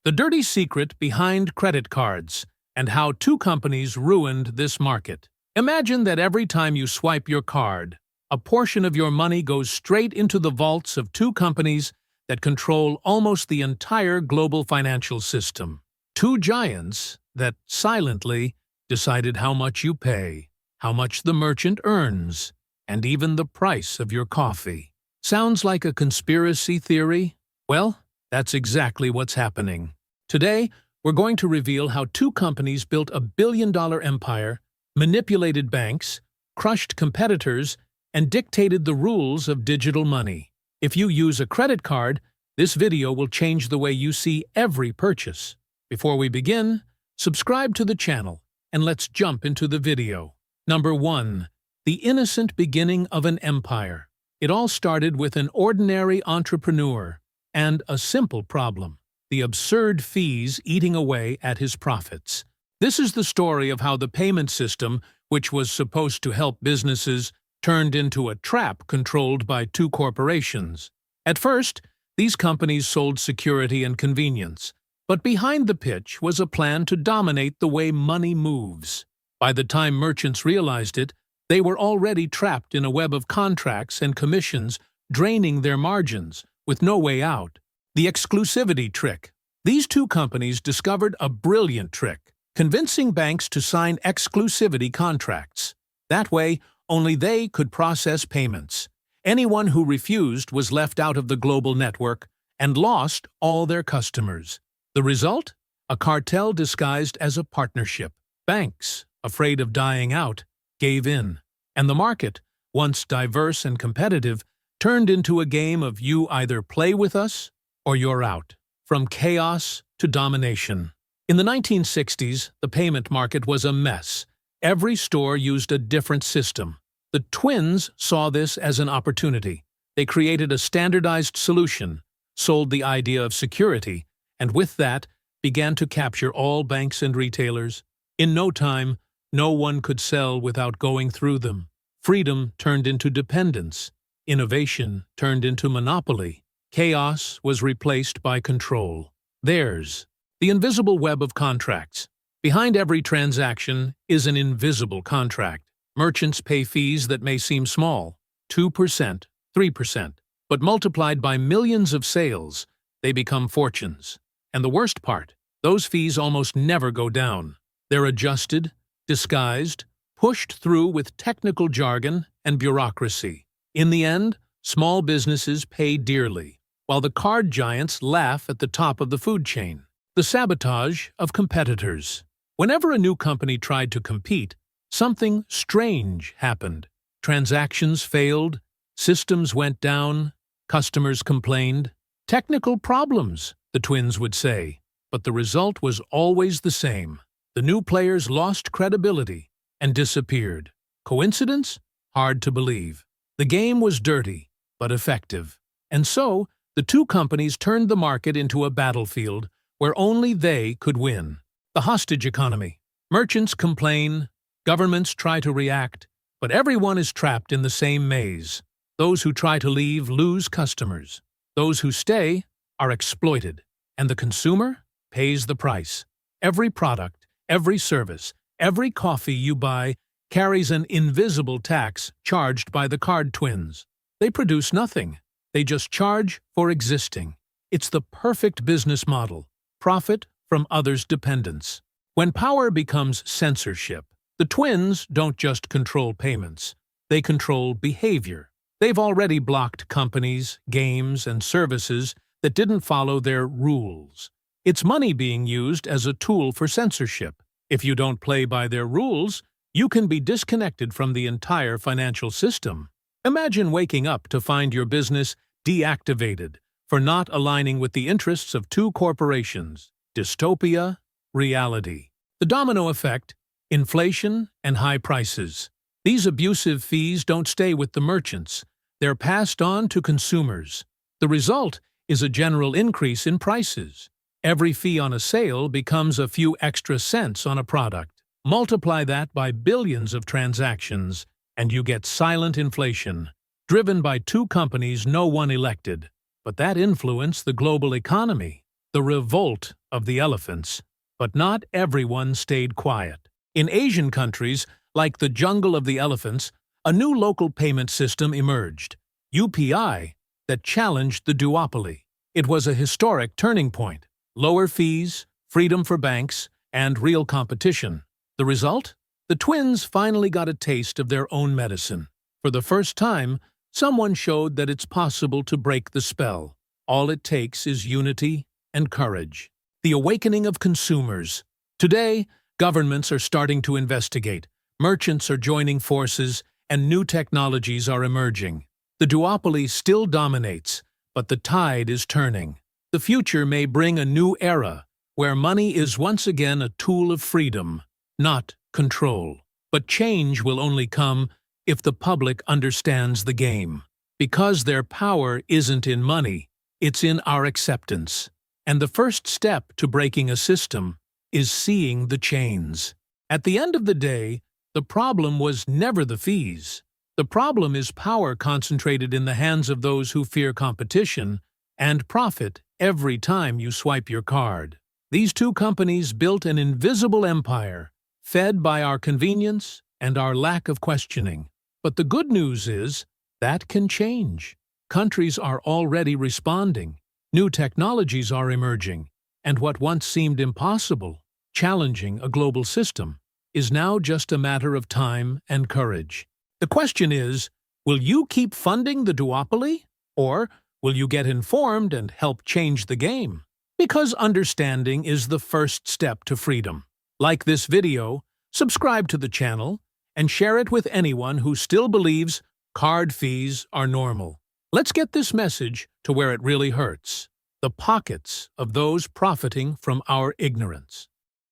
The dirty secret behind credit cards and how two companies ruined this market. Imagine that every time you swipe your card, a portion of your money goes straight into the vaults of two companies that control almost the entire global financial system. Two giants that silently decided how much you pay, how much the merchant earns, and even the price of your coffee. Sounds like a conspiracy theory? Well, that's exactly what's happening. Today, we're going to reveal how two companies built a billion-dollar empire, manipulated banks, crushed competitors, and dictated the rules of digital money. If you use a credit card, this video will change the way you see every purchase. Before we begin, subscribe to the channel, and let's jump into the video. Number 1. The innocent beginning of an empire. It all started with an ordinary entrepreneur and a simple problem: the absurd fees eating away at his profits. This is the story of how the payment system, which was supposed to help businesses, turned into a trap controlled by two corporations. At first, these companies sold security and convenience, but behind the pitch was a plan to dominate the way money moves. By the time merchants realized it, they were already trapped in a web of contracts and commissions, draining their margins, with no way out. The exclusivity trick. These two companies discovered a brilliant trick, convincing banks to sign exclusivity contracts. That way, only they could process payments. Anyone who refused was left out of the global network and lost all their customers. The result? A cartel disguised as a partnership. Banks, afraid of dying out, gave in. And the market, once diverse and competitive, turned into a game of you either play with us or you're out. From chaos to domination. In the 1960s, the payment market was a mess. Every store used a different system. The twins saw this as an opportunity. They created a standardized solution, sold the idea of security, and with that, began to capture all banks and retailers. In no time, no one could sell without going through them. Freedom turned into dependence. Innovation turned into monopoly. Chaos was replaced by control. Theirs. The invisible web of contracts. Behind every transaction is an invisible contract. Merchants pay fees that may seem small, 2%, 3%, but multiplied by millions of sales, they become fortunes. And the worst part, those fees almost never go down. They're adjusted, disguised, pushed through with technical jargon and bureaucracy. In the end, small businesses pay dearly, while the card giants laugh at the top of the food chain. The sabotage of competitors. Whenever a new company tried to compete, something strange happened. Transactions failed, systems went down, customers complained. Technical problems, the twins would say, but the result was always the same. The new players lost credibility and disappeared. Coincidence? Hard to believe. The game was dirty, but effective. And so, the two companies turned the market into a battlefield where only they could win. The hostage economy. Merchants complain, governments try to react, but everyone is trapped in the same maze. Those who try to leave lose customers. Those who stay are exploited, and the consumer pays the price. Every product, every service, every coffee you buy carries an invisible tax charged by the card twins. They produce nothing. They just charge for existing. It's the perfect business model. Profit from others' dependence. When power becomes censorship, the twins don't just control payments. They control behavior. They've already blocked companies, games, and services that didn't follow their rules. It's money being used as a tool for censorship. If you don't play by their rules, you can be disconnected from the entire financial system. Imagine waking up to find your business deactivated for not aligning with the interests of two corporations. Dystopia, reality. The domino effect, inflation and high prices. These abusive fees don't stay with the merchants. They're passed on to consumers. The result is a general increase in prices. Every fee on a sale becomes a few extra cents on a product. Multiply that by billions of transactions, and you get silent inflation, driven by two companies no one elected, but that influence the global economy. the revolt of the elephants. But not everyone stayed quiet. In Asian countries, like the jungle of the elephants, a new local payment system emerged, UPI, that challenged the duopoly. It was a historic turning point. Lower fees, freedom for banks, and real competition. The result? The twins finally got a taste of their own medicine. For the first time, someone showed that it's possible to break the spell. All it takes is unity and courage. The awakening of consumers. Today, governments are starting to investigate, merchants are joining forces, and new technologies are emerging. The duopoly still dominates, but the tide is turning. The future may bring a new era, where money is once again a tool of freedom, not control. But change will only come if the public understands the game. Because their power isn't in money, it's in our acceptance. And the first step to breaking a system is seeing the chains. At the end of the day, the problem was never the fees. The problem is power concentrated in the hands of those who fear competition and profit every time you swipe your card. These two companies built an invisible empire, fed by our convenience and our lack of questioning. But the good news is that can change. Countries are already responding. New technologies are emerging, and what once seemed impossible, challenging a global system, is now just a matter of time and courage. The question is, will you keep funding the duopoly? Or will you get informed and help change the game? Because understanding is the first step to freedom. Like this video, subscribe to the channel, and share it with anyone who still believes card fees are normal. Let's get this message to where it really hurts: the pockets of those profiting from our ignorance.